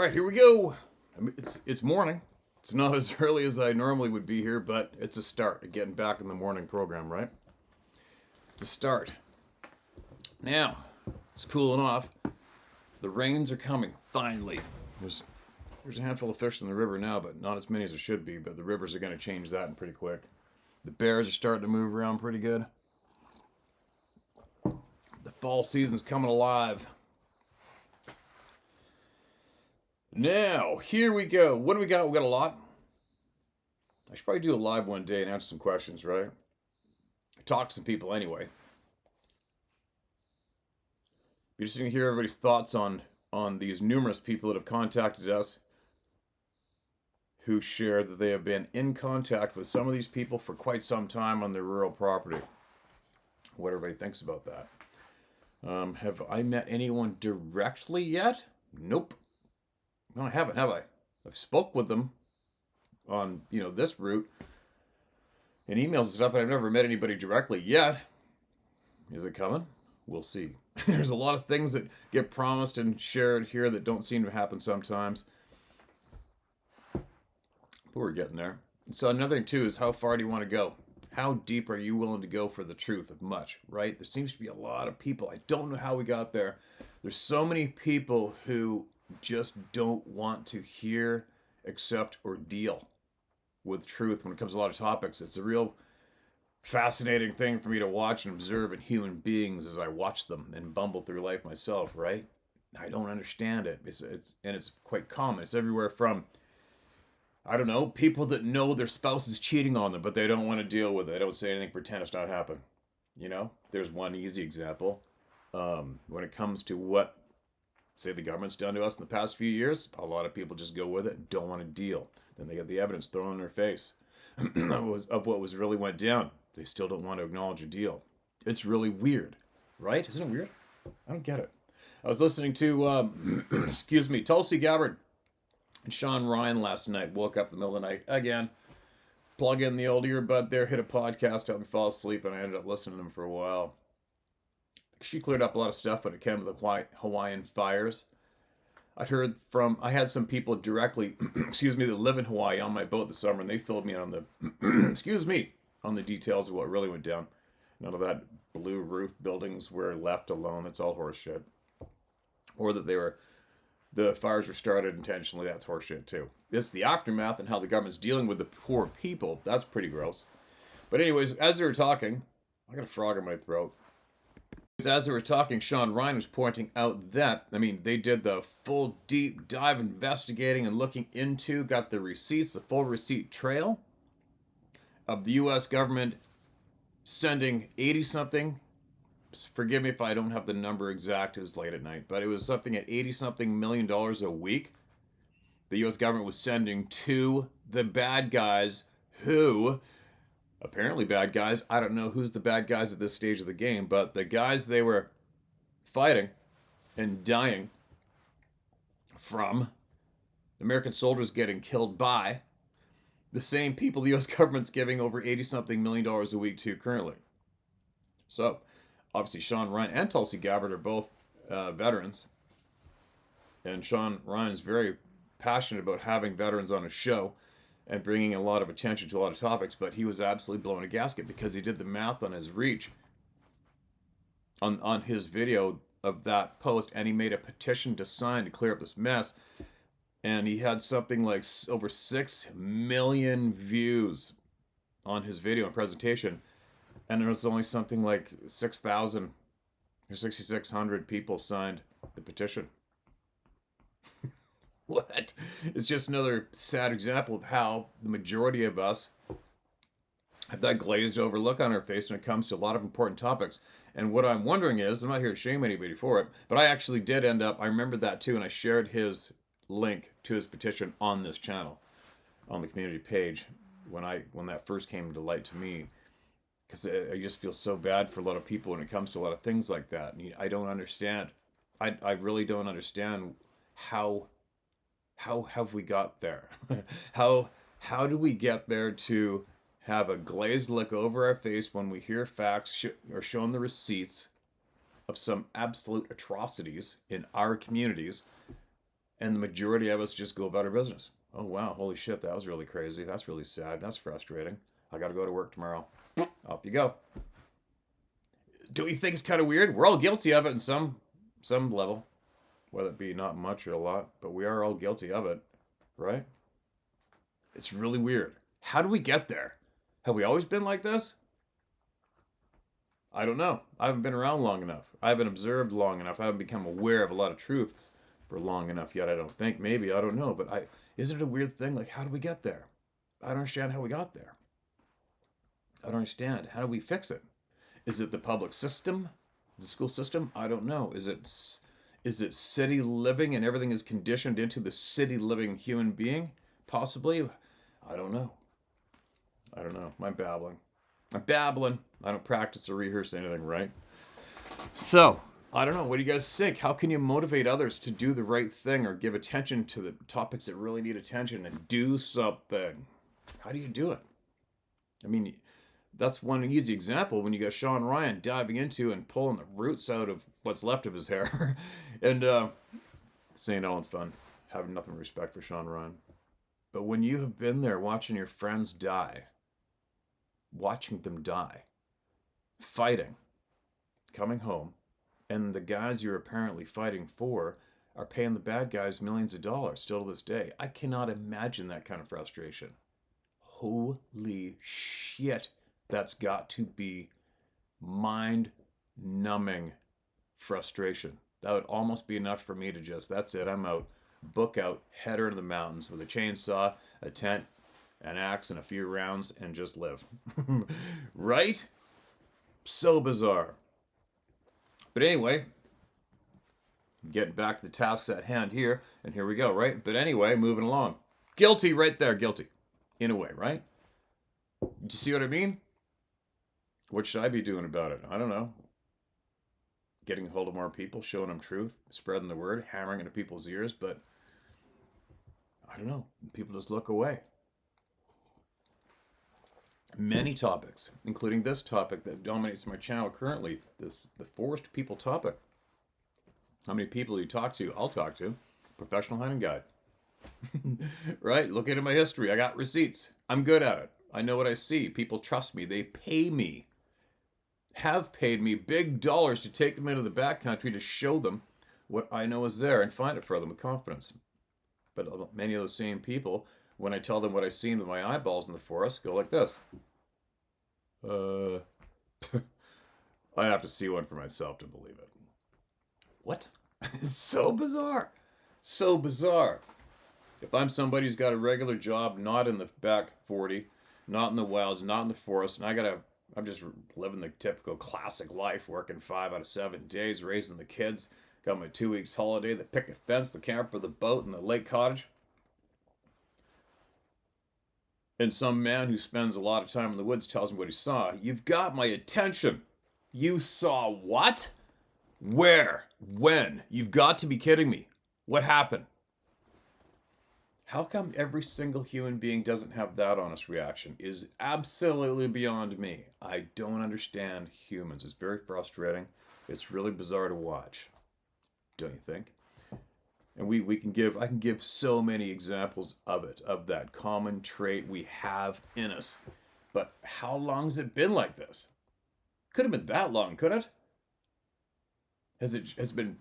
right, here we go. I mean, it's morning. It's not as early as I normally would be here, but it's a start of getting back in the morning program, right? It's a start. Now, it's cooling off. The rains are coming, finally. There's a handful of fish in the river now, but not as many as there should be, but the rivers are going to change that pretty quick. The bears are starting to move around pretty good. The fall season's coming alive. Now, here we go. What do we got? We got a lot. I should probably do a live one day and answer some questions, right? Talk to some people anyway. Be interesting to hear everybody's thoughts on these numerous people that have contacted us who share that they have been in contact with some of these people for quite some time on their rural property. What everybody thinks about that. Have I met anyone directly yet? Nope. No, I haven't, have I? I've spoke with them on, this route in emails and stuff, but I've never met anybody directly yet. Is it coming? We'll see. There's a lot of things that get promised and shared here that don't seem to happen sometimes. But we're getting there. So another thing, too, is how far do you want to go? How deep are you willing to go for the truth of much, right? There seems to be a lot of people. I don't know how we got there. There's so many people who just don't want to hear, accept, or deal with truth when it comes to a lot of topics. It's a real fascinating thing for me to watch and observe in human beings as I watch them and bumble through life myself, right? I don't understand it. It's quite common. It's everywhere from, I don't know, people that know their spouse is cheating on them, but they don't want to deal with it. They don't say anything, pretend it's not happened. There's one easy example. When it comes to what, say, the government's done to us in the past few years, a lot of people just go with it and don't want to deal. Then they get the evidence thrown in their face of what was really went down. They still don't want to acknowledge a deal. It's really weird, right? Isn't it weird? I don't get it. I was listening to, Tulsi Gabbard and Sean Ryan last night. Woke up in the middle of the night again. Plug in the old earbud there, hit a podcast out and fall asleep, and I ended up listening to them for a while. She cleared up a lot of stuff when it came to the Hawaiian fires. I had some people directly, that live in Hawaii on my boat this summer, and they filled me on on the details of what really went down. None of that blue roof buildings were left alone. That's all horseshit. Or that the fires were started intentionally. That's horseshit too. It's the aftermath and how the government's dealing with the poor people. That's pretty gross. But anyways, as they were talking, I got a frog in my throat. As they were talking, Sean Ryan was pointing out that, they did the full deep dive investigating and looking into, got the receipts, the full receipt trail of the U.S. government sending 80-something, forgive me if I don't have the number exact, it was late at night, but it was something at $80-something million a week the U.S. government was sending to the bad guys who... apparently bad guys. I don't know who's the bad guys at this stage of the game, but the guys they were fighting and dying from, the American soldiers getting killed by, the same people the U.S. government's giving over $80-something million a week to currently. So, obviously Sean Ryan and Tulsi Gabbard are both veterans. And Sean Ryan is very passionate about having veterans on his show and bringing a lot of attention to a lot of topics, but he was absolutely blowing a gasket because he did the math on his reach on his video of that post, and he made a petition to sign to clear up this mess, and he had something like over 6 million views on his video and presentation, and there was only something like 6,000 or 6,600 people signed the petition. What? It's just another sad example of how the majority of us have that glazed over look on our face when it comes to a lot of important topics. And what I'm wondering is, I'm not here to shame anybody for it, but I actually did end up, I remember that too, and I shared his link to his petition on this channel, on the community page, when that first came to light to me. Because I just feel so bad for a lot of people when it comes to a lot of things like that. And I don't understand. I really don't understand how have we got there? How do we get there to have a glazed look over our face when we hear facts or shown the receipts of some absolute atrocities in our communities, And the majority of us just go about our business. Oh, wow, holy shit, that was really crazy. That's really sad. That's frustrating. I got to go to work tomorrow. Up you go. Don't you think it's kind of weird? We're all guilty of it in some level, whether it be not much or a lot, but we are all guilty of it, right? It's really weird. How do we get there? Have we always been like this? I don't know. I haven't been around long enough. I haven't observed long enough. I haven't become aware of a lot of truths for long enough yet. I don't think. Maybe. I don't know. But isn't it a weird thing? Like, how do we get there? I don't understand how we got there. I don't understand. How do we fix it? Is it the public system? The school system? I don't know. Is it city living and everything is conditioned into the city living human being? Possibly. I don't know. I'm babbling. I don't practice or rehearse anything, right? So, I don't know. What do you guys think? How can you motivate others to do the right thing or give attention to the topics that really need attention and do something? How do you do it? I mean, that's one easy example when you got Sean Ryan diving into and pulling the roots out of what's left of his hair. And saying all in fun. Having nothing but respect for Sean Ryan. But when you have been there watching your friends die, watching them die, fighting, coming home, and the guys you're apparently fighting for are paying the bad guys millions of dollars still to this day. I cannot imagine that kind of frustration. Holy shit. That's got to be mind-numbing frustration. That would almost be enough for me to just, that's it, I'm out. Book out, head her to the mountains with a chainsaw, a tent, an axe, and a few rounds, and just live. Right? So bizarre. But anyway, getting back to the tasks at hand here, and here we go, right? But anyway, moving along. Guilty right there, guilty. In a way, right? Do you see what I mean? What should I be doing about it? I don't know. Getting a hold of more people, showing them truth, spreading the word, hammering into people's ears, but I don't know. People just look away. Many topics, including this topic that dominates my channel currently, the forest people topic. How many people you talk to? I'll talk to. Professional hunting guide. Right? Look into my history. I got receipts. I'm good at it. I know what I see. People trust me. They pay me. Have paid me big dollars to take them into the backcountry to show them what I know is there and find it for them with confidence. But many of those same people, when I tell them what I've seen with my eyeballs in the forest, go like this. I have to see one for myself to believe it. What? It's so bizarre. So bizarre. If I'm somebody who's got a regular job, not in the back 40, not in the wilds, not in the forest, and I'm just living the typical classic life, working 5 out of 7 days, raising the kids, got my 2 weeks holiday, the picket fence, the camper, the boat, and the lake cottage. And some man who spends a lot of time in the woods tells me what he saw. You've got my attention. You saw what? Where? When? You've got to be kidding me. What happened? How come every single human being doesn't have that honest reaction is absolutely beyond me. I don't understand humans. It's very frustrating. It's really bizarre to watch. Don't you think? And I can give so many examples of it, of that common trait we have in us. But how long has it been like this? Could have been that long, could it? Has it been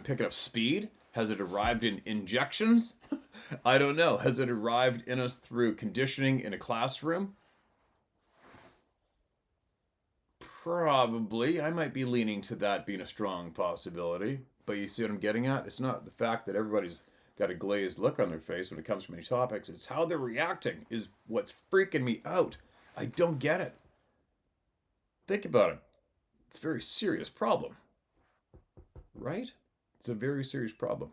picking up speed? Has it arrived in injections? I don't know. Has it arrived in us through conditioning in a classroom? Probably. I might be leaning to that being a strong possibility. But you see what I'm getting at? It's not the fact that everybody's got a glazed look on their face when it comes to many topics. It's how they're reacting is what's freaking me out. I don't get it. Think about it. It's a very serious problem. Right? It's a very serious problem.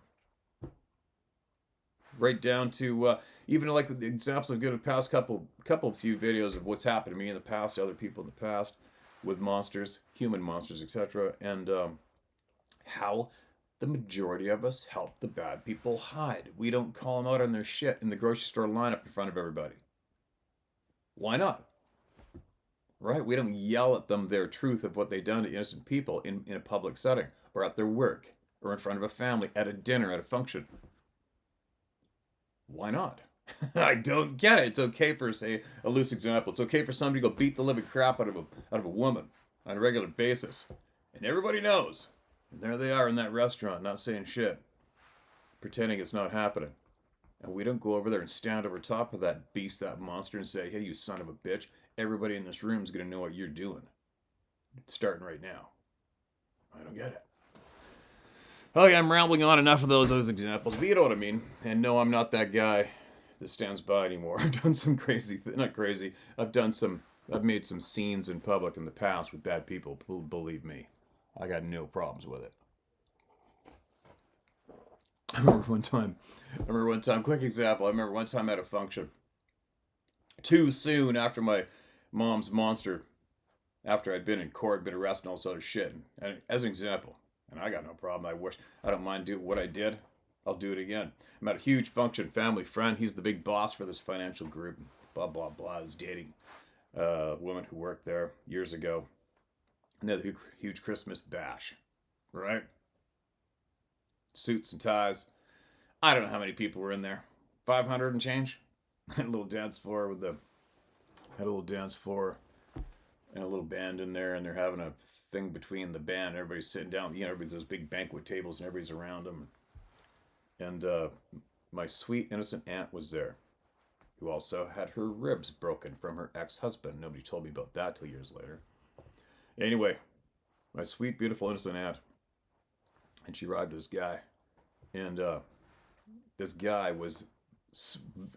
Right down to even like the examples I've given in the past few videos of what's happened to me in the past, to other people in the past, with monsters, human monsters, etc. And how the majority of us help the bad people hide. We don't call them out on their shit in the grocery store lineup in front of everybody. Why not? Right? We don't yell at them their truth of what they've done to innocent people in a public setting, or at their work, or in front of a family, at a dinner, at a function. Why not? I don't get it. It's okay for, say, a loose example. It's okay for somebody to go beat the living crap out of a woman on a regular basis, and everybody knows. And there they are in that restaurant, not saying shit, pretending it's not happening. And we don't go over there and stand over top of that beast, that monster, and say, "Hey, you son of a bitch! Everybody in this room is gonna know what you're doing." It's starting right now. I don't get it. Oh yeah, I'm rambling on enough of those examples, but you know what I mean. And no, I'm not that guy that stands by anymore. I've done some crazy, not crazy. I've made some scenes in public in the past with bad people. Believe me, I got no problems with it. I remember one time, quick example. I remember one time at a function, too soon after my mom's monster, after I'd been in court, been arrested, and all this other shit. And as an example, and I got no problem. I don't mind doing what I did. I'll do it again. I'm at a huge function, family friend. He's the big boss for this financial group. Blah blah blah. I was dating a woman who worked there years ago. And they had a huge Christmas bash, right? Suits and ties. I don't know how many people were in there. 500 and change. Had a little dance floor and a little band in there, and they're having a thing between the band. Everybody's sitting down. You know, everybody's those big banquet tables, and everybody's around them. And my sweet innocent aunt was there, who also had her ribs broken from her ex-husband. Nobody told me about that till years later. Anyway, my sweet, beautiful, innocent aunt, and she arrived with this guy, and this guy was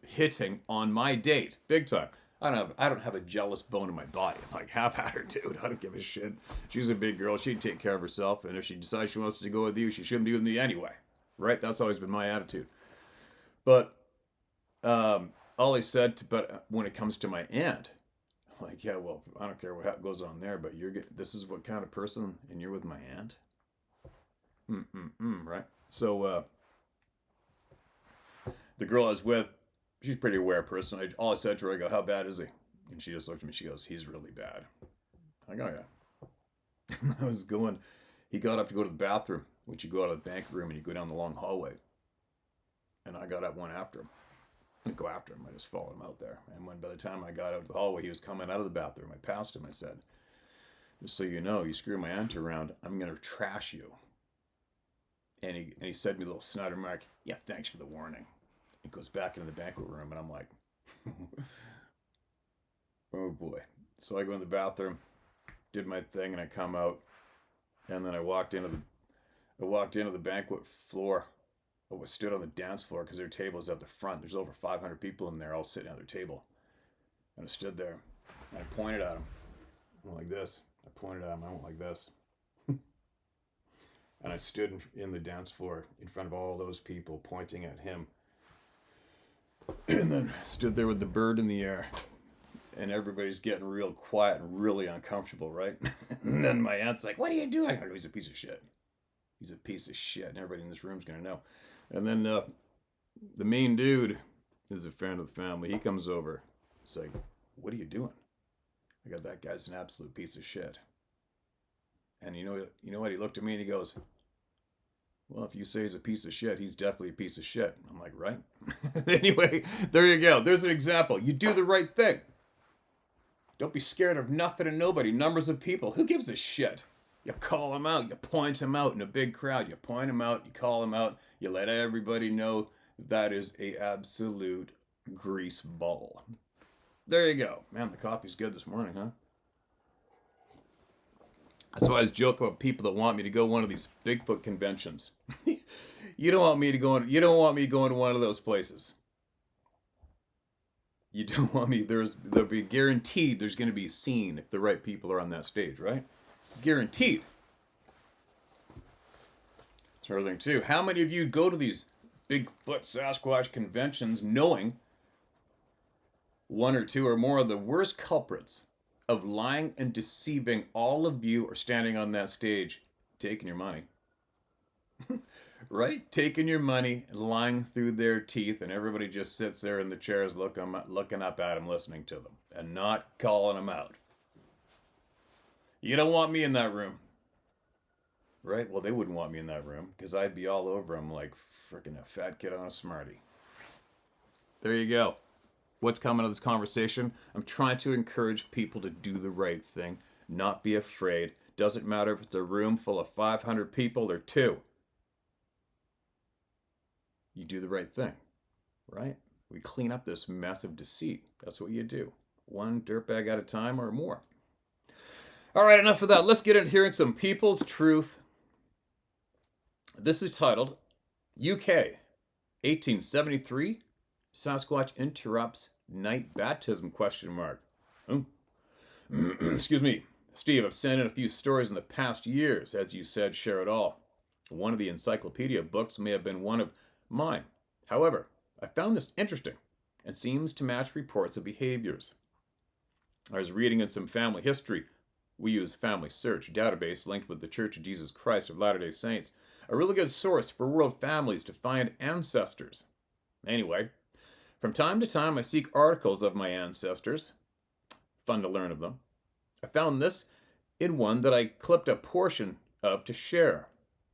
hitting on my date, big time. I don't have a jealous bone in my body. I'm like, have at her, dude. I don't give a shit. She's a big girl. She'd take care of herself, and if she decides she wants to go with you, she shouldn't be with me anyway. Right? That's always been my attitude. But all he said, but when it comes to my aunt, I'm like, yeah, well, I don't care what goes on there, but this is what kind of person, and you're with my aunt? Right? So the girl I was with, she's a pretty aware person. All I said to her, I go, "How bad is he?" And she just looked at me. She goes, "He's really bad." I go, "Yeah." He got up to go to the bathroom, which you go out of the bank room and you go down the long hallway. And I got up, went after him. I didn't go after him. I just followed him out there. And by the time I got out of the hallway, he was coming out of the bathroom. I passed him. I said, "Just so you know, you screw my aunt around, I'm going to trash you." And he said to me a little snide remark, "Yeah, thanks for the warning." He goes back into the banquet room, and I'm like, oh boy. So I go in the bathroom, did my thing, and I come out, and then I walked into the banquet floor. I stood on the dance floor because their table's at the front. There's over 500 people in there all sitting at their table. And I stood there, and I pointed at them. I went like this. I pointed at him. I went like this. And I stood in the dance floor in front of all those people pointing at him. And then stood there with the bird in the air. And everybody's getting real quiet and really uncomfortable, right? And then my aunt's like, "What are you doing?" I go, "He's a piece of shit. He's a piece of shit. And everybody in this room's going to know." And then the main dude is a friend of the family. He comes over. He's like, "What are you doing?" I go, "That guy's an absolute piece of shit." And you know what? He looked at me and he goes, "Well, if you say he's a piece of shit, he's definitely a piece of shit." I'm like, right? Anyway, there you go. There's an example. You do the right thing. Don't be scared of nothing and nobody. Numbers of people. Who gives a shit? You call them out. You point them out in a big crowd. You point them out. You call them out. You let everybody know that is a absolute grease ball. There you go. Man, the coffee's good this morning, huh? That's why I was joking about people that want me to go to one of these Bigfoot conventions. You don't want me going to one of those places. You don't want me. There'll be guaranteed there's going to be a scene if the right people are on that stage, right? Guaranteed. It's another thing too. How many of you go to these Bigfoot Sasquatch conventions knowing one or two or more of the worst culprits of lying and deceiving all of you are standing on that stage taking your money? Right? Taking your money, lying through their teeth, and everybody just sits there in the chairs looking up at them, listening to them, and not calling them out. You don't want me in that room. Right? Well, they wouldn't want me in that room, because I'd be all over them like freaking a fat kid on a Smartie. There you go. What's coming out of this conversation? I'm trying to encourage people to do the right thing, not be afraid. Doesn't matter if it's a room full of 500 people or 2. You do the right thing, right? We clean up this mess of deceit. That's what you do. One dirtbag at a time or more. All right, enough of that. Let's get into hearing some people's truth. This is titled UK 1873 Sasquatch interrupts night baptism ? Excuse me. Steve, I've sent in a few stories in the past years. As you said, share it all. One of the encyclopedia books may have been one of mine. However, I found this interesting and seems to match reports of behaviors. I was reading in some family history. We use Family Search database linked with the Church of Jesus Christ of Latter-day Saints, a really good source for world families to find ancestors. Anyway, from time to time I seek articles of my ancestors. Fun to learn of them. I found this in one that I clipped a portion of to share.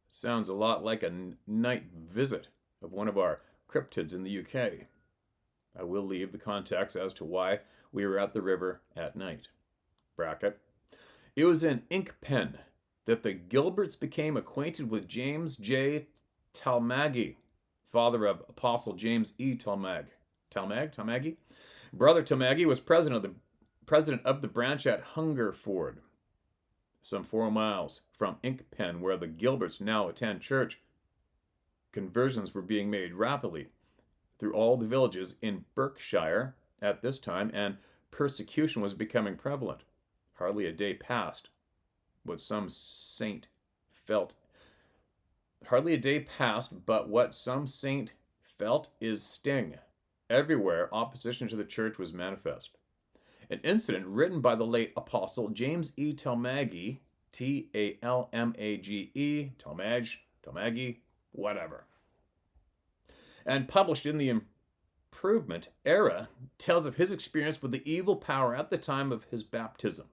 Sounds a lot like a night visit of one of our cryptids in the UK. I will leave the context as to why we were at the river at night. Bracket. It was in ink pen that the Gilberts became acquainted with James J. Talmage, father of Apostle James E. Talmage? Brother Talmage was president of the branch at Hungerford, some 4 miles from ink pen where the Gilberts now attend church. Conversions were being made rapidly through all the villages in Berkshire at this time, and persecution was becoming prevalent. Hardly a day passed but what some saint felt is sting. Everywhere opposition to the church was manifest. An incident written by the late Apostle James E. Talmage, Talmage, Talmage, whatever, and published in the Improvement era, tells of his experience with the evil power at the time of his baptism.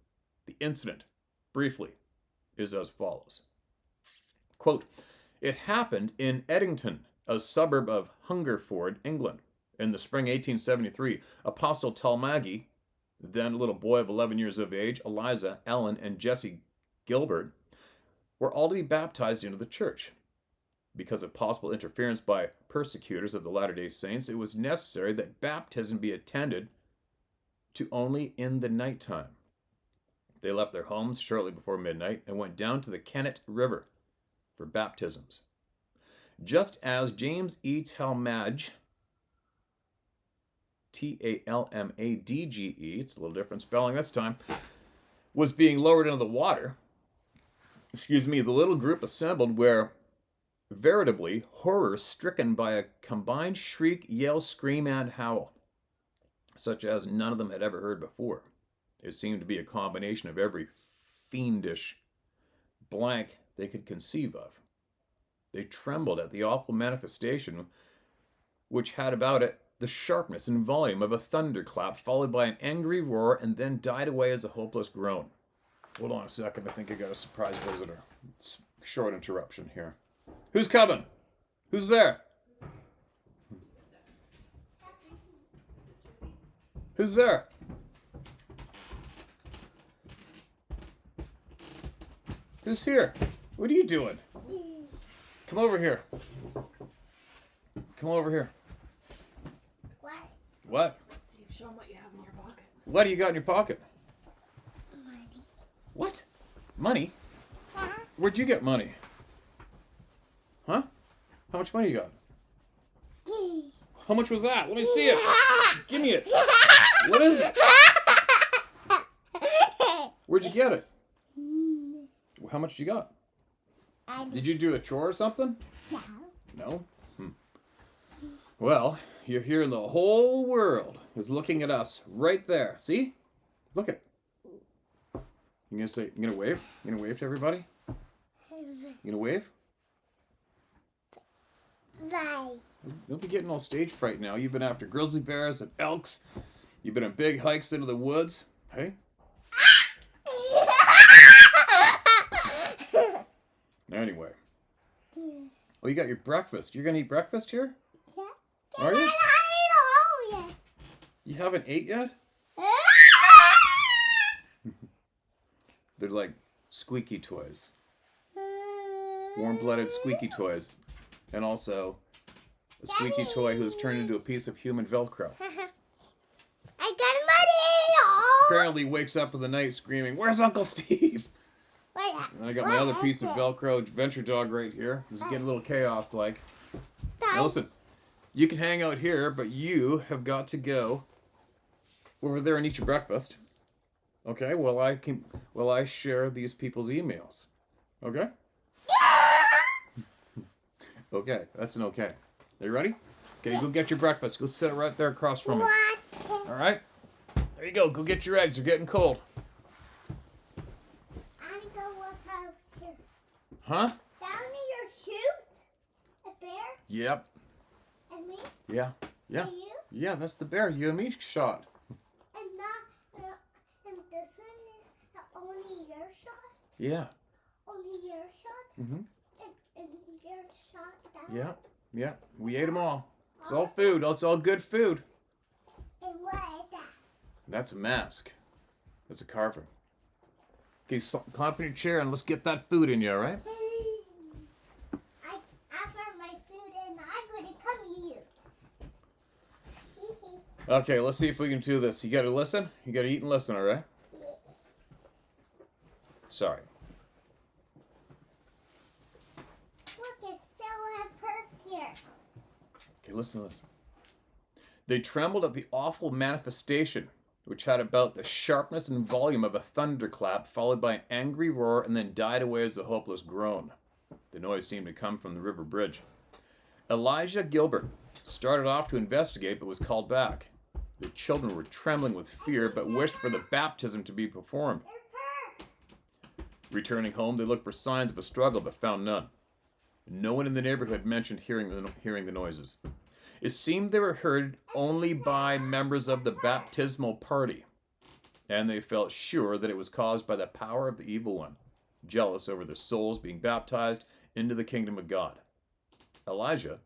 The incident, briefly, is as follows. Quote, it happened in Eddington, a suburb of Hungerford, England. In the spring 1873, Apostle Talmage, then a little boy of 11 years of age, Eliza, Ellen, and Jesse Gilbert, were all to be baptized into the church. Because of possible interference by persecutors of the Latter-day Saints, it was necessary that baptism be attended to only in the nighttime. They left their homes shortly before midnight and went down to the Kennet River for baptisms. Just as James E. Talmage, Talmadge, it's a little different spelling this time, was being lowered into the water, the little group assembled where veritably horror-stricken by a combined shriek, yell, scream, and howl, such as none of them had ever heard before. It seemed to be a combination of every fiendish blank they could conceive of. They trembled at the awful manifestation, which had about it the sharpness and volume of a thunderclap, followed by an angry roar, and then died away as a hopeless groan. Hold on a second, I think I got a surprise visitor. Short interruption here. Who's coming? Who's there? Who's there? Who's here? What are you doing? Come over here. Come over here. What? Steve, show them what you have in your pocket. What do you got in your pocket? Money. What? Money? Where'd you get money? Huh? How much money you got? How much was that? Let me see it. Give me it. What is it? Where'd you get it? How much you got? Did you do a chore or something? No. No? Well, you're here and the whole world is looking at us right there. See? Look it. You gonna wave? You gonna wave to everybody? You gonna wave? Bye. Don't be getting all stage fright now. You've been after grizzly bears and elks. You've been on big hikes into the woods. Hey? Anyway. Oh, you got your breakfast. You're gonna eat breakfast here? Yeah. Are you? You haven't ate yet? They're like squeaky toys. Warm-blooded squeaky toys. And also a squeaky toy who's turned into a piece of human Velcro. I got money! Oh. Apparently wakes up in the night screaming, "Where's Uncle Steve?" And I got my other piece of Velcro adventure dog right here. This is getting a little chaos-like. Now listen, you can hang out here, but you have got to go over there and eat your breakfast. Okay, well I share these people's emails. Okay? Okay, that's an okay. Are you ready? Okay, go get your breakfast. Go sit right there across from me. Alright? There you go. Go get your eggs. They're getting cold. I'm gonna go look out here. Huh? Down in your chute? A bear? Yep. And me? Yeah. Yeah. And you? Yeah, that's the bear you and me shot. And and this one is only your shot? Yeah. Only your shot? Mm-hmm. And your shot down? Yeah. Yeah. We ate them all. It's all food. It's all good food. And what is that? That's a mask. That's a carving. Okay, climb up in your chair and let's get that food in you, all right? After my food and I'm going to come to you. Okay, let's see if we can do this. You gotta listen. You gotta eat and listen, all right? Sorry. Look, it's still a purse here. Okay, listen to this. They trembled at the awful manifestation, which had about the sharpness and volume of a thunderclap, followed by an angry roar, and then died away as a hopeless groan. The noise seemed to come from the river bridge. Elijah Gilbert started off to investigate, but was called back. The children were trembling with fear, but wished for the baptism to be performed. Returning home, they looked for signs of a struggle, but found none. No one in the neighborhood mentioned hearing the noises. It seemed they were heard only by members of the baptismal party, and they felt sure that it was caused by the power of the evil one, jealous over their souls being baptized into the kingdom of God. Elijah,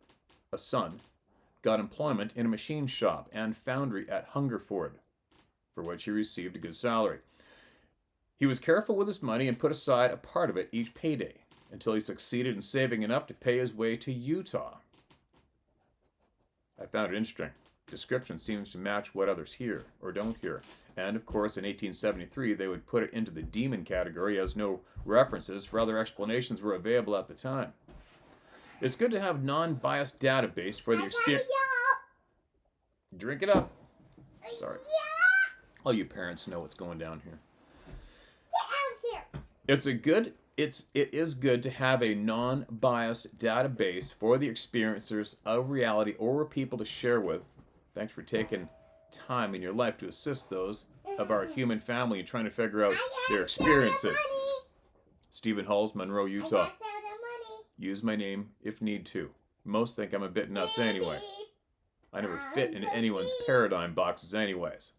a son, got employment in a machine shop and foundry at Hungerford, for which he received a good salary. He was careful with his money and put aside a part of it each payday, until he succeeded in saving enough to pay his way to Utah. I found it interesting. Description seems to match what others hear or don't hear. And of course, in 1873, they would put it into the demon category as no references for other explanations were available at the time. It's good to have non-biased database for the experience. Drink it up. Sorry. All you parents know what's going down here. Get out here. It is good to have a non-biased database for the experiencers of reality or people to share with. Thanks for taking time in your life to assist those of our human family in trying to figure out their experiences. Stephen Halls, Monroe, Utah. Use my name if need to. Most think I'm a bit nuts anyway. I never fit into anyone's paradigm boxes anyways.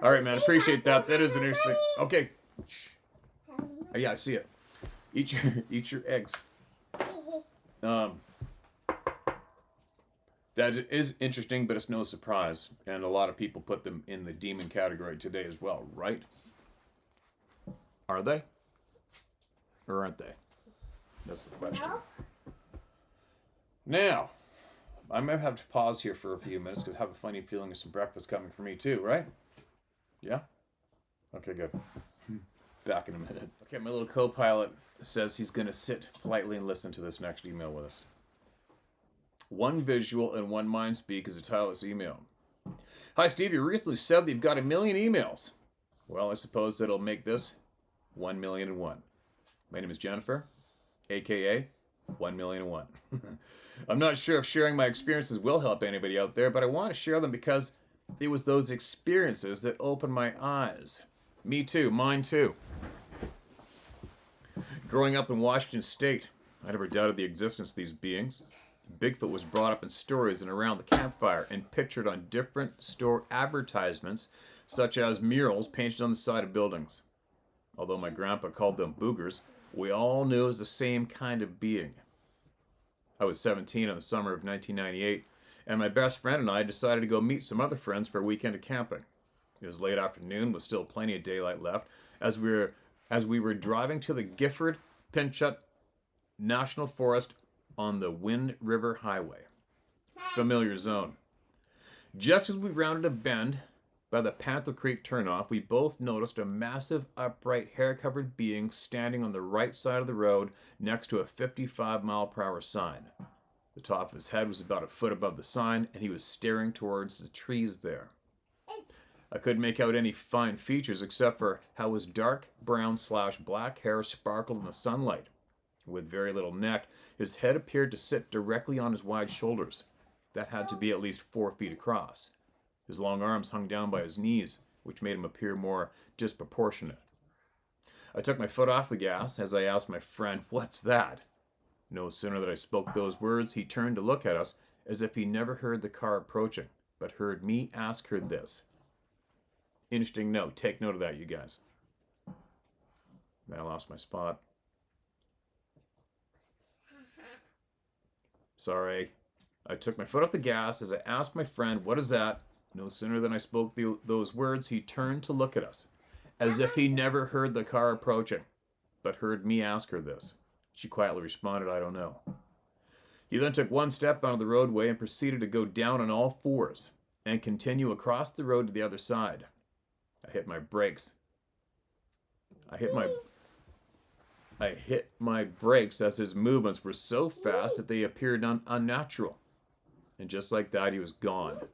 All right, man. Appreciate that. That is an interesting... Okay. Oh, yeah, I see it. Eat your eggs. That is interesting, but it's no surprise. And a lot of people put them in the demon category today as well, right? Are they? Or aren't they? That's the question. Now, I might have to pause here for a few minutes because I have a funny feeling there's some breakfast coming for me too, right? Yeah? Okay, good. Back in a minute. Okay, my little co-pilot says he's going to sit politely and listen to this next email with us. One visual and one mind speak is the title of this email. Hi, Steve. You recently said that you've got 1 million emails. Well, I suppose that'll make this 1,000,001. My name is Jennifer, a.k.a. 1,000,001. I'm not sure if sharing my experiences will help anybody out there, but I want to share them because it was those experiences that opened my eyes. Me too. Mine too. Growing up in Washington State, I never doubted the existence of these beings. Bigfoot was brought up in stories and around the campfire and pictured on different store advertisements, such as murals painted on the side of buildings. Although my grandpa called them boogers, we all knew it was the same kind of being. I was 17 in the summer of 1998, and my best friend and I decided to go meet some other friends for a weekend of camping. It was late afternoon with still plenty of daylight left as we were driving to the Gifford Pinchot National Forest on the Wind River Highway. Familiar zone. Just as we rounded a bend by the Panther Creek turnoff, we both noticed a massive, upright, hair-covered being standing on the right side of the road next to a 55-mile-per-hour sign. The top of his head was about a foot above the sign, and he was staring towards the trees there. I couldn't make out any fine features except for how his dark brown/black hair sparkled in the sunlight. With very little neck, his head appeared to sit directly on his wide shoulders. That had to be at least 4 feet across. His long arms hung down by his knees, which made him appear more disproportionate. I took my foot off the gas as I asked my friend, "What's that?" No sooner than I spoke those words, he turned to look at us as if he never heard the car approaching, but heard me ask her this. Interesting note. Take note of that, you guys. I lost my spot. Sorry. I took my foot off the gas as I asked my friend, "What is that?" No sooner than I spoke those words, he turned to look at us, as if he never heard the car approaching, but heard me ask her this. She quietly responded, "I don't know." He then took one step onto the roadway and proceeded to go down on all fours and continue across the road to the other side. I hit my brakes. I hit my brakes as his movements were so fast that they appeared unnatural. And just like that, he was gone.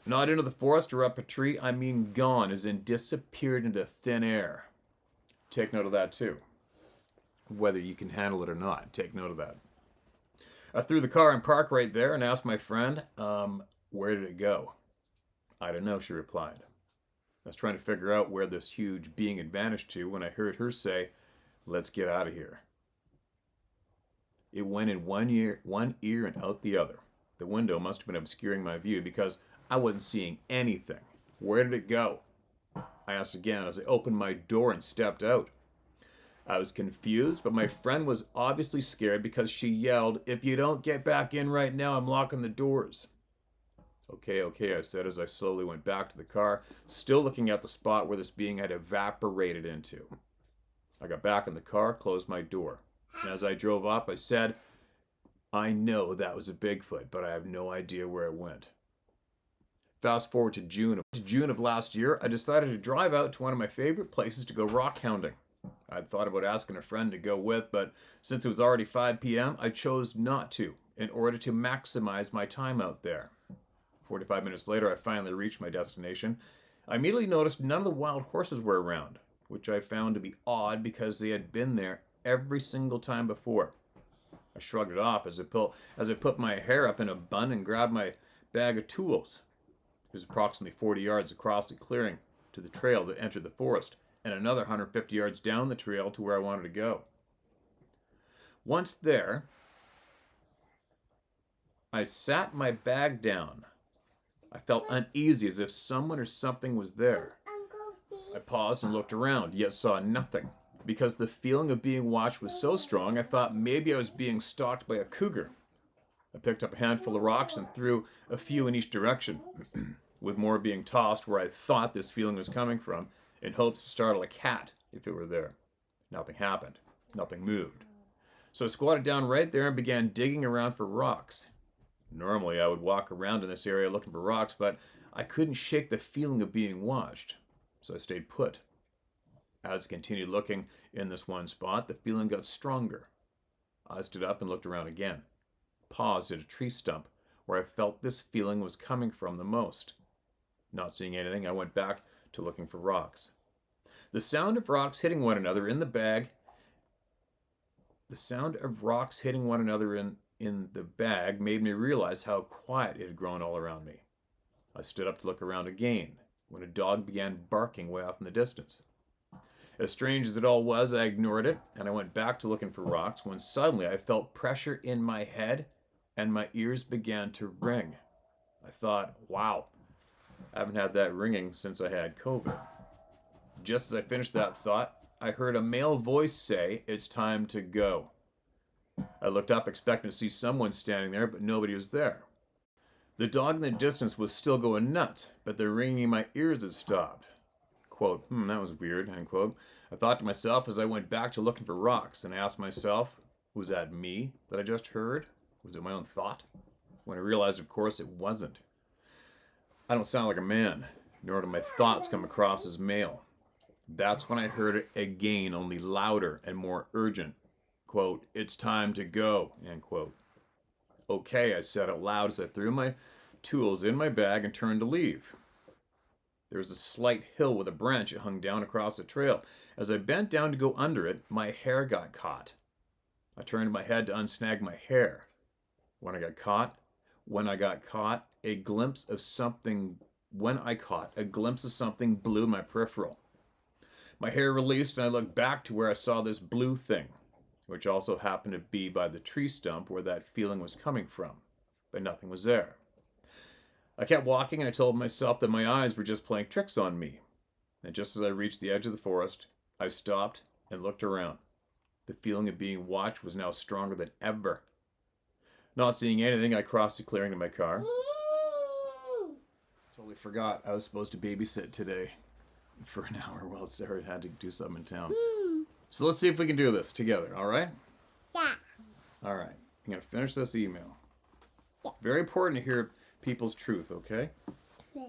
Not into the forest or up a tree, I mean gone, as in disappeared into thin air. Take note of that too. Whether you can handle it or not, take note of that. I threw the car in park right there and asked my friend, where did it go? "I don't know," she replied. I was trying to figure out where this huge being had vanished to when I heard her say, "Let's get out of here." It went in one ear and out the other. The window must have been obscuring my view because I wasn't seeing anything. "Where did it go?" I asked again as I opened my door and stepped out. I was confused, but my friend was obviously scared because she yelled, "If you don't get back in right now, I'm locking the doors." Okay, I said as I slowly went back to the car, still looking at the spot where this being had evaporated into. I got back in the car, closed my door, and as I drove up, I said, "I know that was a Bigfoot, but I have no idea where it went." Fast forward to June of last year, I decided to drive out to one of my favorite places to go rock hounding. I'd thought about asking a friend to go with, but since it was already 5 p.m., I chose not to in order to maximize my time out there. 45 minutes later, I finally reached my destination. I immediately noticed none of the wild horses were around, which I found to be odd because they had been there every single time before. I shrugged it off as I put my hair up in a bun and grabbed my bag of tools. It was approximately 40 yards across the clearing to the trail that entered the forest, and another 150 yards down the trail to where I wanted to go. Once there, I sat my bag down. I felt uneasy as if someone or something was there. I paused and looked around, yet saw nothing. Because the feeling of being watched was so strong, I thought maybe I was being stalked by a cougar. I picked up a handful of rocks and threw a few in each direction, with more being tossed where I thought this feeling was coming from, in hopes to startle a cat if it were there. Nothing happened. Nothing moved. So I squatted down right there and began digging around for rocks. Normally I would walk around in this area looking for rocks, but I couldn't shake the feeling of being watched, so I stayed put. As I continued looking in this one spot, the feeling got stronger. I stood up and looked around again, paused at a tree stump where I felt this feeling was coming from the most. Not seeing anything, I went back to looking for rocks. The sound of rocks hitting one another in the bag made me realize how quiet it had grown all around me. I stood up to look around again when a dog began barking way off in the distance. As strange as it all was, I ignored it, and I went back to looking for rocks when suddenly I felt pressure in my head and my ears began to ring. I thought, wow, I haven't had that ringing since I had COVID. Just as I finished that thought, I heard a male voice say, "It's time to go." I looked up expecting to see someone standing there, but nobody was there. The dog in the distance was still going nuts, but the ringing in my ears had stopped. Quote, that was weird, end quote. I thought to myself as I went back to looking for rocks, and I asked myself, was that me that I just heard? Was it my own thought? When I realized, of course, it wasn't. I don't sound like a man, nor do my thoughts come across as male. That's when I heard it again, only louder and more urgent. Quote, it's time to go, end quote. Okay, I said out loud as I threw my tools in my bag and turned to leave. There was a slight hill with a branch that hung down across the trail. As I bent down to go under it, my hair got caught. I turned my head to unsnag my hair. When I got caught, a glimpse of something blew my peripheral. My hair released and I looked back to where I saw this blue thing, which also happened to be by the tree stump where that feeling was coming from, but nothing was there. I kept walking and I told myself that my eyes were just playing tricks on me. And just as I reached the edge of the forest, I stopped and looked around. The feeling of being watched was now stronger than ever. Not seeing anything, I crossed the clearing to my car. Totally forgot I was supposed to babysit today for an hour while Sarah had to do something in town. So let's see if we can do this together, all right? Yeah. All right. I'm going to finish this email. Yeah. Very important to hear people's truth, okay? Yeah.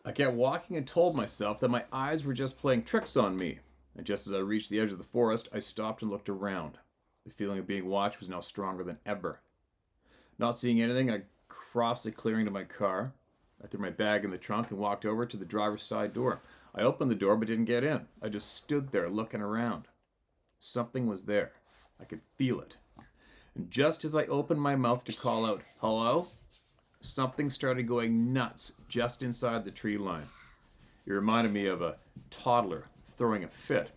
I kept walking and told myself that my eyes were just playing tricks on me. And just as I reached the edge of the forest, I stopped and looked around. The feeling of being watched was now stronger than ever. Not seeing anything, I crossed the clearing to my car. I threw my bag in the trunk and walked over to the driver's side door. I opened the door but didn't get in. I just stood there looking around. Something was there. I could feel it. And just as I opened my mouth to call out, hello, something started going nuts just inside the tree line. It reminded me of a toddler throwing a fit.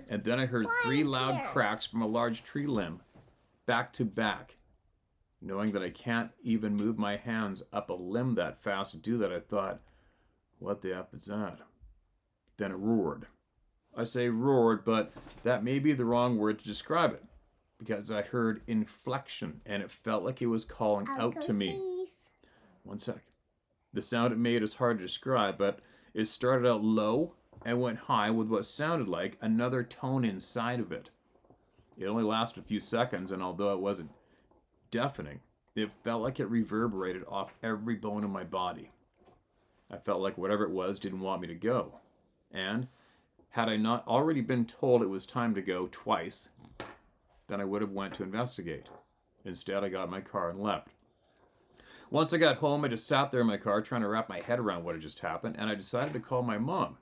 And then I heard 3 loud cracks from a large tree limb, back to back. Knowing that I can't even move my hands up a limb that fast to do that, I thought, what the F is that? Then it roared. I say roared, but that may be the wrong word to describe it, because I heard inflection, and it felt like it was calling out to me. One sec. The sound it made is hard to describe, but it started out low and went high with what sounded like another tone inside of it. It only lasted a few seconds, and although it wasn't deafening, it felt like it reverberated off every bone in my body. I felt like whatever it was didn't want me to go. And had I not already been told it was time to go twice, then I would have went to investigate. Instead, I got in my car and left. Once I got home, I just sat there in my car trying to wrap my head around what had just happened, and I decided to call my mom.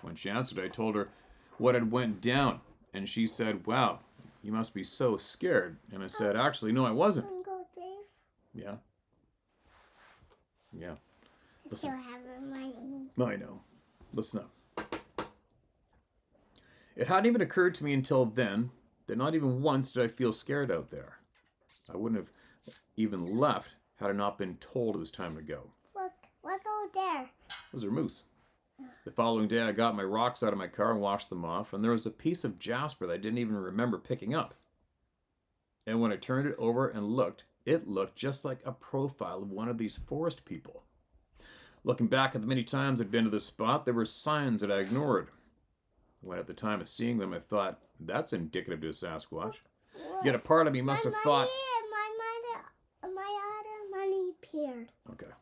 When she answered, I told her what had went down, and she said, wow, you must be so scared. And I said, actually, no, I wasn't. Go, Dave. Yeah. Yeah. I still have money. I know. Listen up. It hadn't even occurred to me until then that not even once did I feel scared out there. I wouldn't have even left had I not been told it was time to go. Look over there. Those are moose. The following day, I got my rocks out of my car and washed them off, and there was a piece of jasper that I didn't even remember picking up. And when I turned it over and looked, it looked just like a profile of one of these forest people. Looking back at the many times I'd been to this spot, there were signs that I ignored. When at the time of seeing them, I thought, that's indicative to a Sasquatch. Yet a part of me must have thought... My other money appeared. Okay.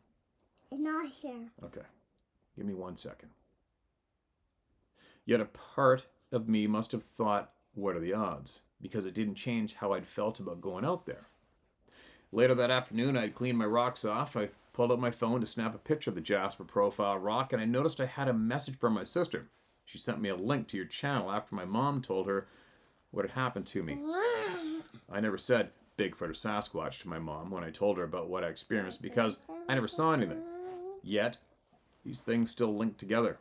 It's not here. Okay. Give me 1 second. Yet a part of me must have thought, what are the odds? Because it didn't change how I'd felt about going out there. Later that afternoon, I'd cleaned my rocks off. I pulled out my phone to snap a picture of the jasper profile rock, and I noticed I had a message from my sister. She sent me a link to your channel after my mom told her what had happened to me. I never said Bigfoot or Sasquatch to my mom when I told her about what I experienced because I never saw anything. Yet, these things still link together.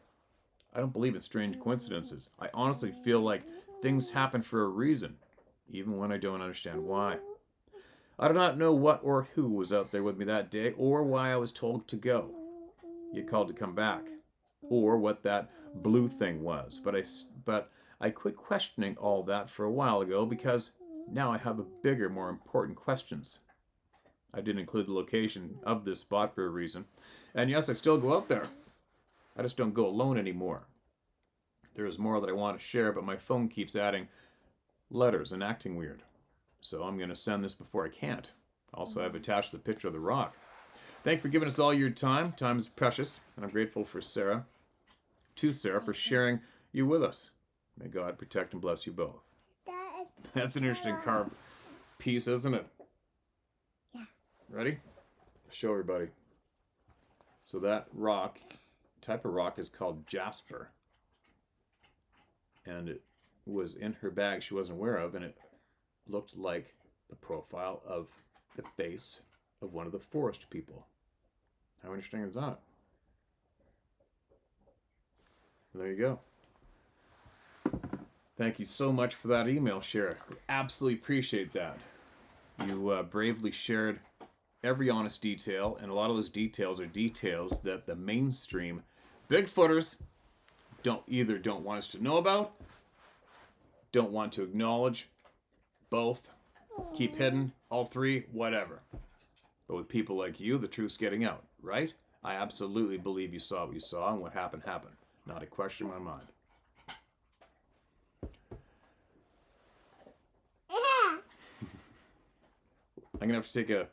I don't believe in strange coincidences. I honestly feel like things happen for a reason, even when I don't understand why. I do not know what or who was out there with me that day, or why I was told to go, yet called to come back, or what that blue thing was. But I quit questioning all that for a while ago because Now I have a bigger, more important questions. I didn't include the location of this spot for a reason. And yes, I still go out there. I just don't go alone anymore. There's more that I want to share, but my phone keeps adding letters and acting weird. So I'm going to send this before I can't. Also, I've attached the picture of the rock. Thank you for giving us all your time. Time is precious, and I'm grateful for Sarah, for sharing you with us. May God protect and bless you both. That's an interesting carved piece, isn't it? Yeah. Ready? Show everybody. So that rock, type of rock, is called jasper. And it was in her bag she wasn't aware of, and it looked like the profile of the face of one of the forest people. How interesting is that? There you go. Thank you so much for that email, Shara. We absolutely appreciate that. You bravely shared every honest detail, and a lot of those details are details that the mainstream Bigfooters don't want us to know about, don't want to acknowledge, both, keep hidden, all three, whatever. But with people like you, the truth's getting out, right? I absolutely believe you saw what you saw, and what happened, happened. Not a question in my mind. I'm going to have to take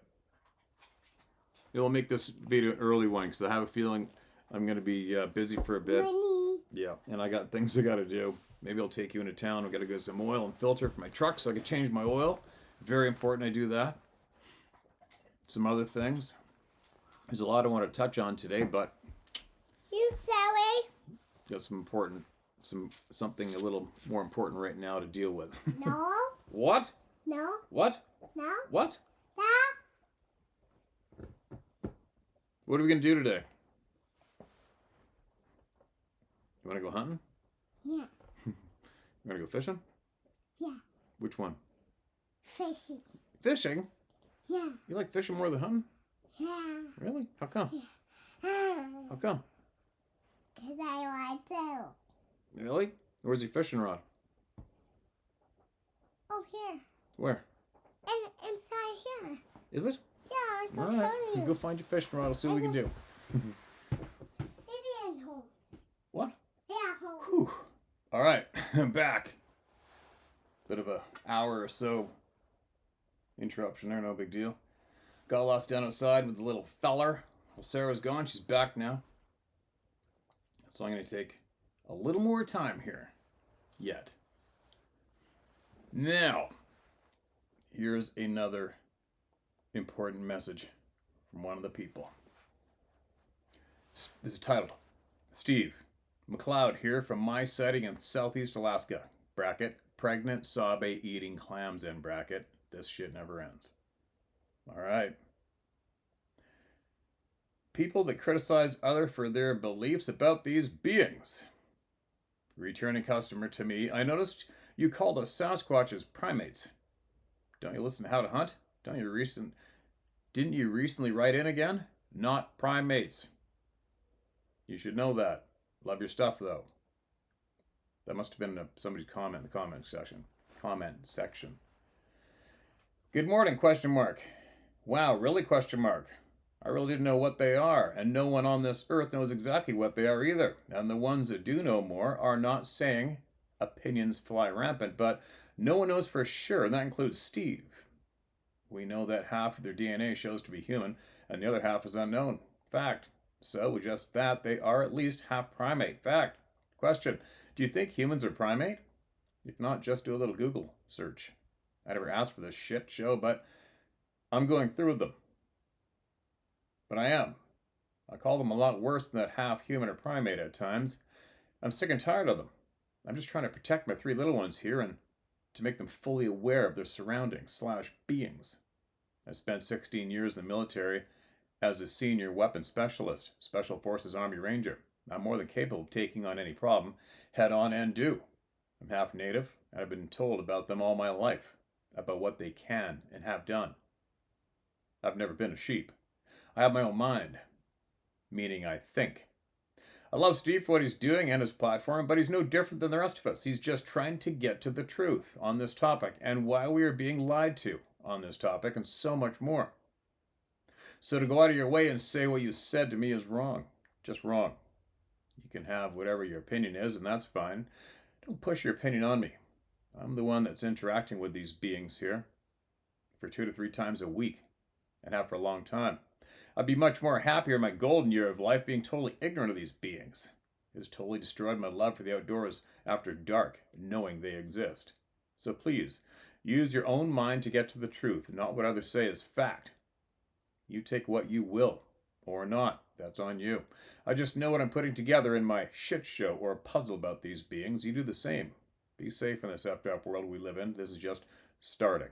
we'll make this video an early one, because I have a feeling I'm going to be busy for a bit. Yeah, and I got things I got to do. Maybe I'll take you into town. I've got to get some oil and filter for my truck so I can change my oil. Very important I do that. Some other things. There's a lot I want to touch on today, but You sorry? got something a little more important right now to deal with. No. What? No. What? No. What? No. What are we going to do today? You want to go hunting? Yeah. You want to go fishing? Yeah. Which one? Fishing. Fishing? Yeah. You like fishing more than hunting? Yeah. Really? How come? How come? Because I want to. Really? Where's your fishing rod? Oh, here. Where? And inside here. Is it? Yeah, All I'll right. show You you. go find your fishing rod. I'll see what we can do. Maybe in home. What? Yeah, home. Whew. All right. I'm back. Bit of a hour or so interruption there. No big deal. Got lost down outside with the little feller. Well, Sarah's gone. She's back now. So I'm going to take a little more time here. Yet. Now, here's another important message from one of the people. This is titled, Steve McLeod here from my sighting in Southeast Alaska. Bracket, pregnant sabe eating clams in bracket. This shit never ends. All right. People that criticize other for their beliefs about these beings. Returning customer to me, I noticed you called us Sasquatches primates. Don't you listen to How to Hunt? Didn't you recently write in again? Not primates. You should know that. Love your stuff, though. That must have been somebody's comment in the comment section. Good morning, question mark. Wow, really, question mark. I really didn't know what they are, and no one on this earth knows exactly what they are either. And the ones that do know more are not saying opinions fly rampant, but no one knows for sure, and that includes Steve. We know that half of their DNA shows to be human, and the other half is unknown. Fact. So, with just that, they are at least half primate. Fact. Question. Do you think humans are primate? If not, just do a little Google search. I never asked for this shit show, but I'm going through them. But I am. I call them a lot worse than that half human or primate at times. I'm sick and tired of them. I'm just trying to protect my three little ones here and to make them fully aware of their surroundings / beings. I spent 16 years in the military as a senior weapons specialist, Special Forces Army Ranger. I'm more than capable of taking on any problem, head on and do. I'm half native, and I've been told about them all my life, about what they can and have done. I've never been a sheep. I have my own mind, meaning I think. I love Steve for what he's doing and his platform, but he's no different than the rest of us. He's just trying to get to the truth on this topic and why we are being lied to on this topic and so much more. So to go out of your way and say what you said to me is wrong. Just wrong. You can have whatever your opinion is, and that's fine. Don't push your opinion on me. I'm the one that's interacting with these beings here for 2 to 3 times a week and have for a long time. I'd be much more happier in my golden year of life being totally ignorant of these beings. It has totally destroyed my love for the outdoors after dark, knowing they exist. So please, use your own mind to get to the truth, not what others say is fact. You take what you will, or not. That's on you. I just know what I'm putting together in my shit show or puzzle about these beings. You do the same. Be safe in this effed up world we live in. This is just starting.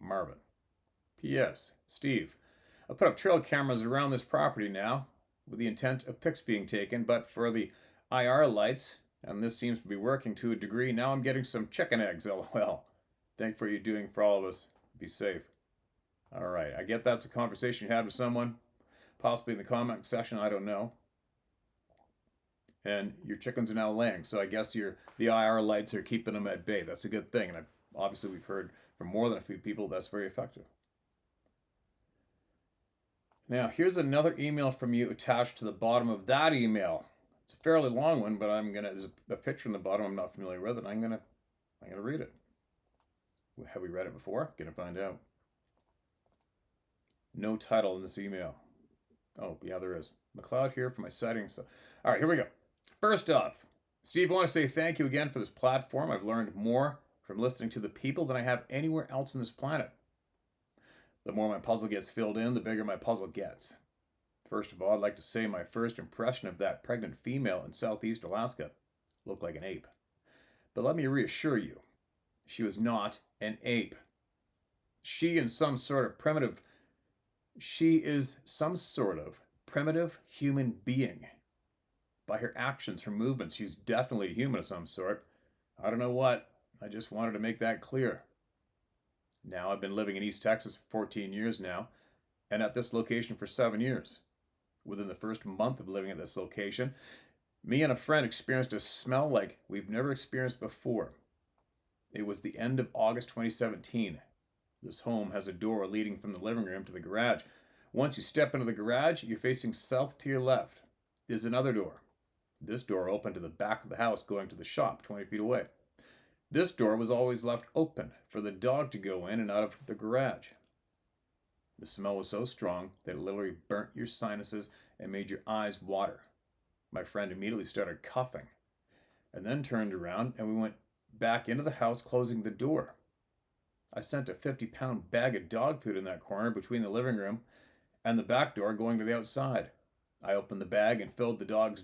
Marvin. P.S. Steve. I put up trail cameras around this property now with the intent of pics being taken, but for the IR lights, and this seems to be working to a degree, now I'm getting some chicken eggs, lol. Thank for you doing for all of us. Be safe. All right, I get that's a conversation you had with someone, possibly in the comment section, I don't know. And your chickens are now laying, so I guess the IR lights are keeping them at bay. That's a good thing, and obviously we've heard from more than a few people that's very effective. Now, here's another email from you attached to the bottom of that email. It's a fairly long one, but there's a picture in the bottom I'm not familiar with, and I'm gonna read it. Have we read it before? Gonna find out. No title in this email. Oh, yeah, there is. McLeod here for my sighting. So, all right, here we go. First off, Steve, I want to say thank you again for this platform. I've learned more from listening to the people than I have anywhere else on this planet. The more my puzzle gets filled in, the bigger my puzzle gets. First of all, I'd like to say my first impression of that pregnant female in southeast Alaska looked like an ape. But let me reassure you, she was not an ape. She is some sort of primitive human being. By her actions, her movements, she's definitely a human of some sort. I don't know what. I just wanted to make that clear. Now, I've been living in East Texas for 14 years now, and at this location for 7 years. Within the first month of living at this location, me and a friend experienced a smell like we've never experienced before. It was the end of August 2017. This home has a door leading from the living room to the garage. Once you step into the garage, you're facing south to your left. There's another door. This door opened to the back of the house going to the shop 20 feet away. This door was always left open for the dog to go in and out of the garage. The smell was so strong that it literally burnt your sinuses and made your eyes water. My friend immediately started coughing and then turned around and we went back into the house, closing the door. I sent a 50-pound bag of dog food in that corner between the living room and the back door going to the outside. I opened the bag and filled the dog's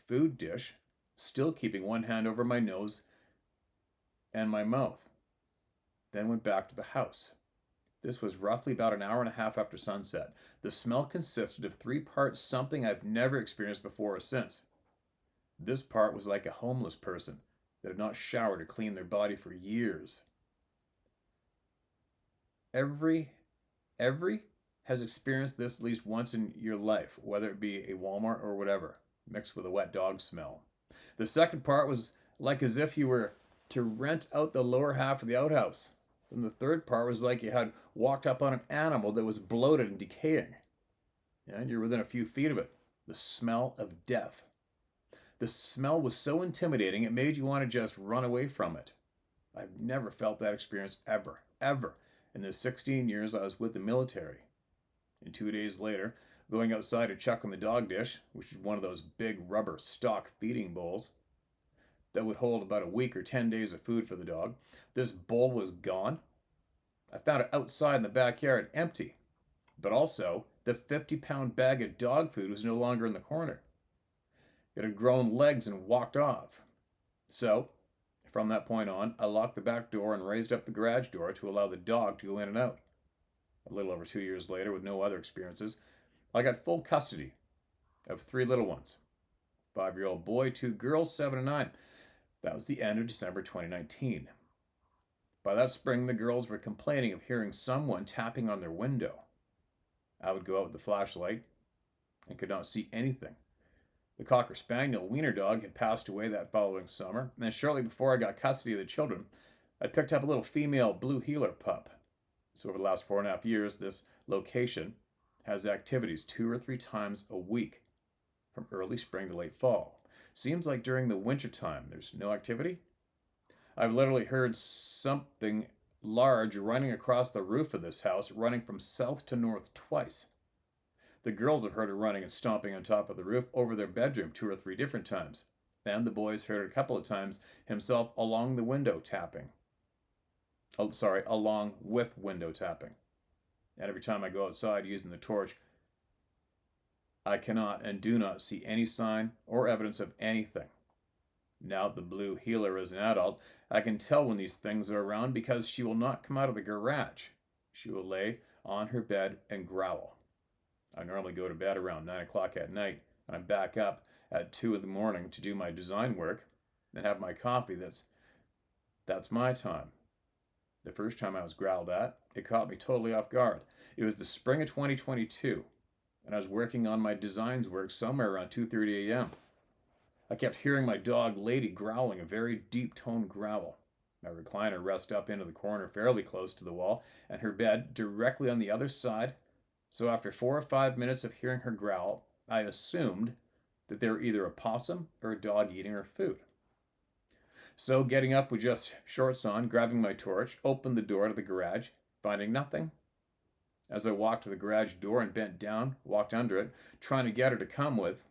food dish, still keeping one hand over my nose and my mouth. Then went back to the house. This was roughly about an hour and a half after sunset. The smell consisted of 3 parts, something I've never experienced before or since. This part was like a homeless person that had not showered or cleaned their body for years. Every has experienced this at least once in your life, whether it be a Walmart or whatever, mixed with a wet dog smell. The second part was like as if you were to rent out the lower half of the outhouse. And the third part was like you had walked up on an animal that was bloated and decaying. And you're within a few feet of it. The smell of death. The smell was so intimidating it made you want to just run away from it. I've never felt that experience ever in the 16 years I was with the military. And 2 days later, going outside to check on the dog dish, which is one of those big rubber stock feeding bowls that would hold about a week or 10 days of food for the dog, this bowl was gone. I found it outside in the backyard, empty. But also, the 50-pound bag of dog food was no longer in the corner. It had grown legs and walked off. So, from that point on, I locked the back door and raised up the garage door to allow the dog to go in and out. A little over 2 years later, with no other experiences, I got full custody of 3 little ones. 5-year-old boy, 2 girls, 7 and 9. That was the end of December 2019. By that spring, the girls were complaining of hearing someone tapping on their window. I would go out with the flashlight and could not see anything. The Cocker Spaniel wiener dog had passed away that following summer, and then shortly before I got custody of the children, I picked up a little female blue heeler pup. So over the last 4.5 years, this location has activities 2 or 3 times a week from early spring to late fall. Seems like during the winter time there's no activity. I've literally heard something large running across the roof of this house, running from south to north twice. The girls have heard it running and stomping on top of the roof over their bedroom 2 or 3 different times. And the boys heard it a couple of times himself along the window tapping. Along with window tapping. And every time I go outside using the torch, I cannot and do not see any sign or evidence of anything. Now the blue heeler is an adult, I can tell when these things are around because she will not come out of the garage. She will lay on her bed and growl. I normally go to bed around 9 o'clock at night, and I back up at 2 in the morning to do my design work and have my coffee. That's my time. The first time I was growled at, it caught me totally off guard. It was the spring of 2022, and I was working on my designs work somewhere around 2:30 a.m. I kept hearing my dog Lady growling a very deep-toned growl. My recliner rests up into the corner fairly close to the wall, and her bed directly on the other side. So after 4 or 5 minutes of hearing her growl, I assumed that they were either a possum or a dog eating her food. So getting up with just shorts on, grabbing my torch, opened the door to the garage, finding nothing. As I walked to the garage door and bent down, walked under it, trying to get her to come with,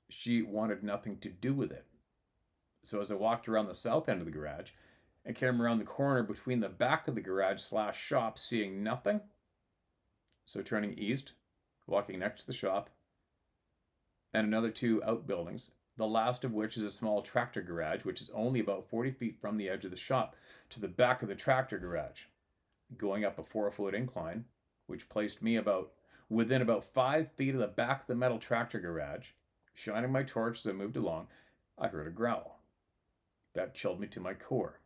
she wanted nothing to do with it. So as I walked around the south end of the garage and came around the corner between the back of the garage/shop, seeing nothing, so turning east, walking next to the shop, and another 2 outbuildings, the last of which is a small tractor garage, which is only about 40 feet from the edge of the shop to the back of the tractor garage, going up a 4-foot incline, which placed me within about 5 feet of the back of the metal tractor garage. Shining my torch as I moved along, I heard a growl. That chilled me to my core.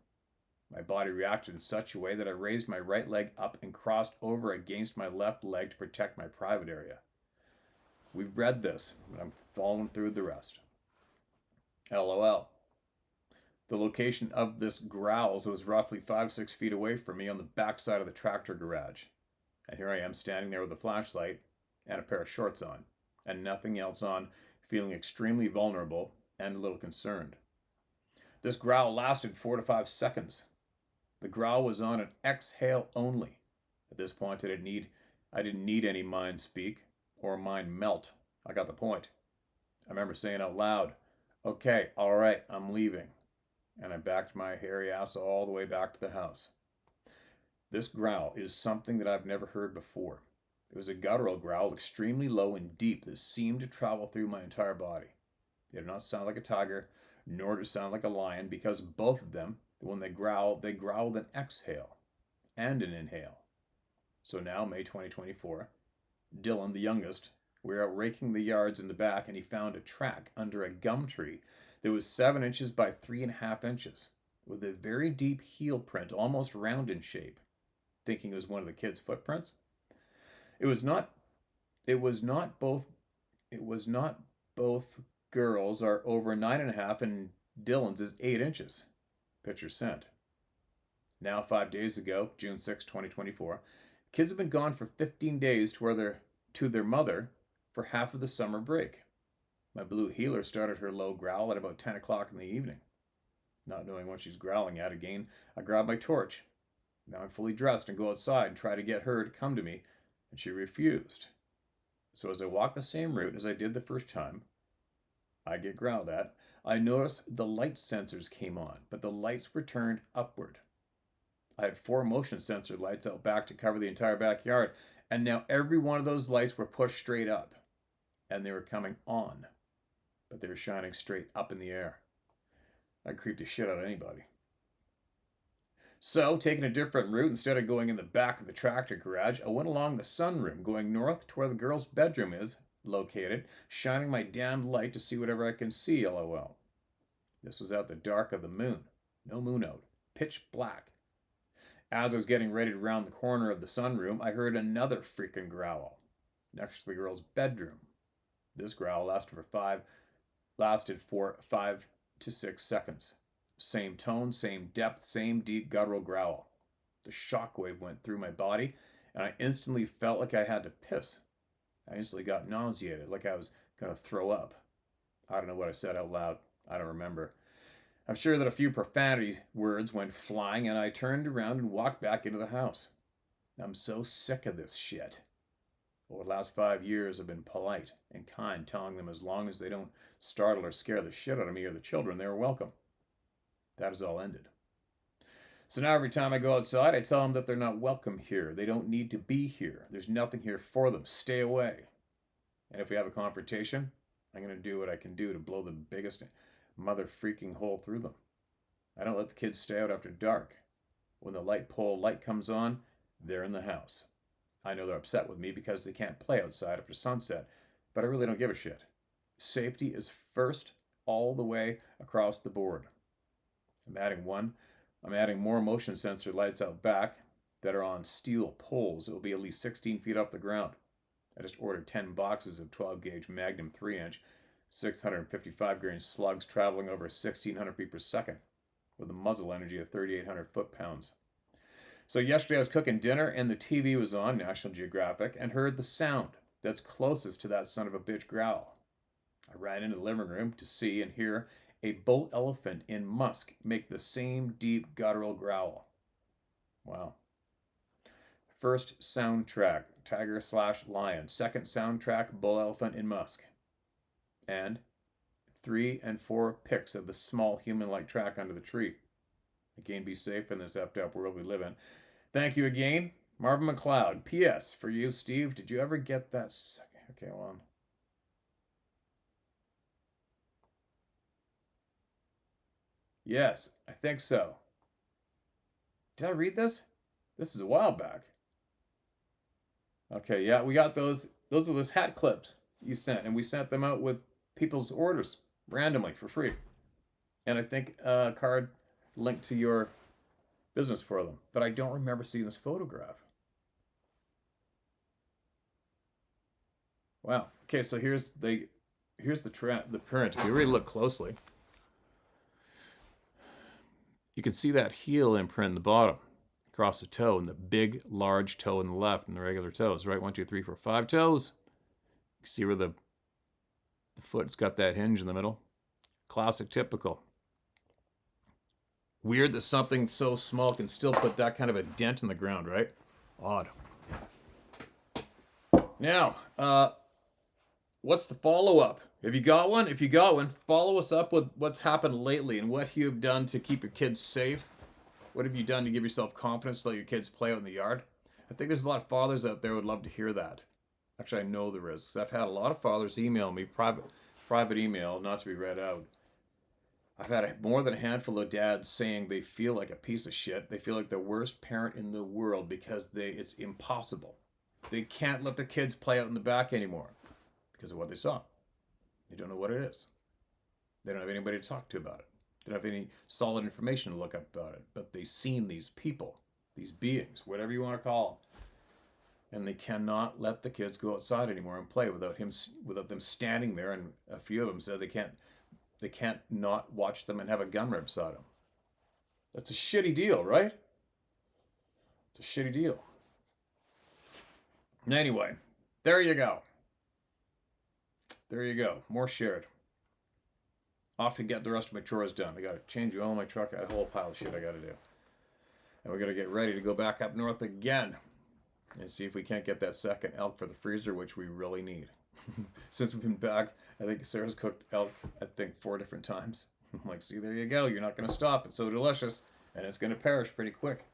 My body reacted in such a way that I raised my right leg up and crossed over against my left leg to protect my private area. We've read this, but I'm following through the rest. LOL. The location of this growls was roughly 5-6 feet away from me on the back side of the tractor garage. And here I am standing there with a flashlight and a pair of shorts on, and nothing else on, feeling extremely vulnerable and a little concerned. This growl lasted 4 to 5 seconds. The growl was on an exhale only. At this point, I didn't need any mind speak or mind melt. I got the point. I remember saying out loud, "Okay, all right, I'm leaving." And I backed my hairy ass all the way back to the house. This growl is something that I've never heard before. It was a guttural growl, extremely low and deep, that seemed to travel through my entire body. It did not sound like a tiger, nor did it sound like a lion, because both of them, when they growl with an exhale and an inhale. So now, May 2024, Dylan, the youngest, we were out raking the yards in the back, and he found a track under a gum tree that was 7 inches by 3.5 inches, with a very deep heel print, almost round in shape, thinking it was one of the kids' footprints. It was not both girls are over 9.5 and Dylan's is 8 inches. Picture sent. Now 5 days ago, June 6, 2024, kids have been gone for 15 days to their mother for half of the summer break. My blue heeler started her low growl at about 10 o'clock in the evening. Not knowing what she's growling at again, I grab my torch. Now I'm fully dressed and go outside and try to get her to come to me, and she refused. So as I walk the same route as I did the first time I get growled at, I noticed the light sensors came on, but the lights were turned upward. I had 4 motion sensor lights out back to cover the entire backyard, and now every one of those lights were pushed straight up, and they were coming on, but they were shining straight up in the air. I'd creep the shit out of anybody. So, taking a different route, instead of going in the back of the tractor garage, I went along the sunroom, going north to where the girl's bedroom is located, shining my damned light to see whatever I can see, LOL. This was at the dark of the moon. No moon out. Pitch black. As I was getting ready to round the corner of the sunroom, I heard another freaking growl next to the girl's bedroom. This growl lasted for lasted for 5 to 6 seconds. Same tone, same depth, same deep guttural growl. The shockwave went through my body, and I instantly felt like I had to piss. I instantly got nauseated, like I was going to throw up. I don't know what I said out loud. I don't remember. I'm sure that a few profanity words went flying, and I turned around and walked back into the house. I'm so sick of this shit. Over the last 5 years, I've been polite and kind, telling them as long as they don't startle or scare the shit out of me or the children, they are welcome. That has all ended. So now every time I go outside, I tell them that they're not welcome here. They don't need to be here. There's nothing here for them. Stay away. And if we have a confrontation, I'm going to do what I can do to blow the biggest mother freaking hole through them. I don't let the kids stay out after dark. When the light pole light comes on, they're in the house. I know they're upset with me because they can't play outside after sunset, but I really don't give a shit. Safety is first all the way across the board. I'm adding more motion sensor lights out back that are on steel poles. It will be at least 16 feet off the ground. I just ordered 10 boxes of 12-gauge Magnum 3-inch, 655 grain slugs traveling over 1,600 feet per second with a muzzle energy of 3,800 foot-pounds. So yesterday I was cooking dinner and the TV was on, National Geographic, and heard the sound that's closest to that son of a bitch growl. I ran into the living room to see and hear a bull elephant in musk make the same deep guttural growl. Wow. First soundtrack, tiger/lion. Second soundtrack, bull elephant in musk. And 3 and 4 pics of the small human-like track under the tree. Again, be safe in this effed up world we live in. Thank you again, Marvin McLeod. P.S. For you, Steve, did you ever get that second? Okay, hold on. Yes, I think so. Did I read this? This is a while back. Okay, yeah, we got those. Those are those hat clips you sent, and we sent them out with people's orders randomly for free. And I think a card linked to your business for them. But I don't remember seeing this photograph. Wow. Okay, so here's the print. If you really look closely, you can see that heel imprint in the bottom across the toe, and the big, large toe in the left, and the regular toes, right? 1, 2, 3, 4, 5 toes. You see where the foot's got that hinge in the middle? Classic, typical. Weird that something so small can still put that kind of a dent in the ground, right? Odd. Now, what's the follow-up? Have you got one? If you got one, follow us up with what's happened lately and what you've done to keep your kids safe. What have you done to give yourself confidence to let your kids play out in the yard? I think there's a lot of fathers out there who would love to hear that. Actually, I know there is, because I've had a lot of fathers email me, private email, not to be read out. I've had more than a handful of dads saying they feel like a piece of shit. They feel like the worst parent in the world because it's impossible. They can't let their kids play out in the back anymore because of what they saw. They don't know what it is. They don't have anybody to talk to about it. They don't have any solid information to look up about it. But they've seen these people, these beings, whatever you want to call them. And they cannot let the kids go outside anymore and play without them standing there. And a few of them said they can't not watch them and have a gun right beside them. That's a shitty deal, right? It's a shitty deal. Anyway, there you go. There you go. More shared. Off to get the rest of my chores done. I got to change all my truck. I got a whole pile of shit I got to do. And we got to get ready to go back up north again and see if we can't get that second elk for the freezer, which we really need. Since we've been back, I think Sarah's cooked elk, 4 different times. I'm like, see, there you go. You're not going to stop. It's so delicious. And it's going to perish pretty quick.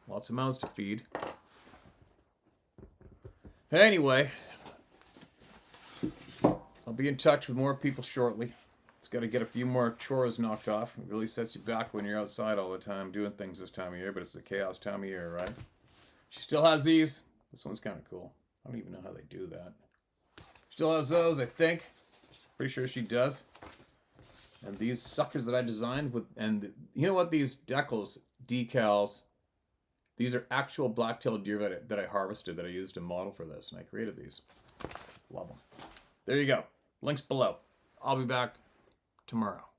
Lots of mouths to feed. Anyway, I'll be in touch with more people shortly. It's got to get a few more chores knocked off. It really sets you back when you're outside all the time doing things this time of year, but it's a chaos time of year, right? She still has these. This one's kind of cool. I don't even know how they do that. Still has those, I think. Pretty sure she does. And these suckers that I designed with, and you know what? These decals, these are actual black-tailed deer that I harvested, that I used to model for this, and I created these. Love them. There you go. Links below. I'll be back tomorrow.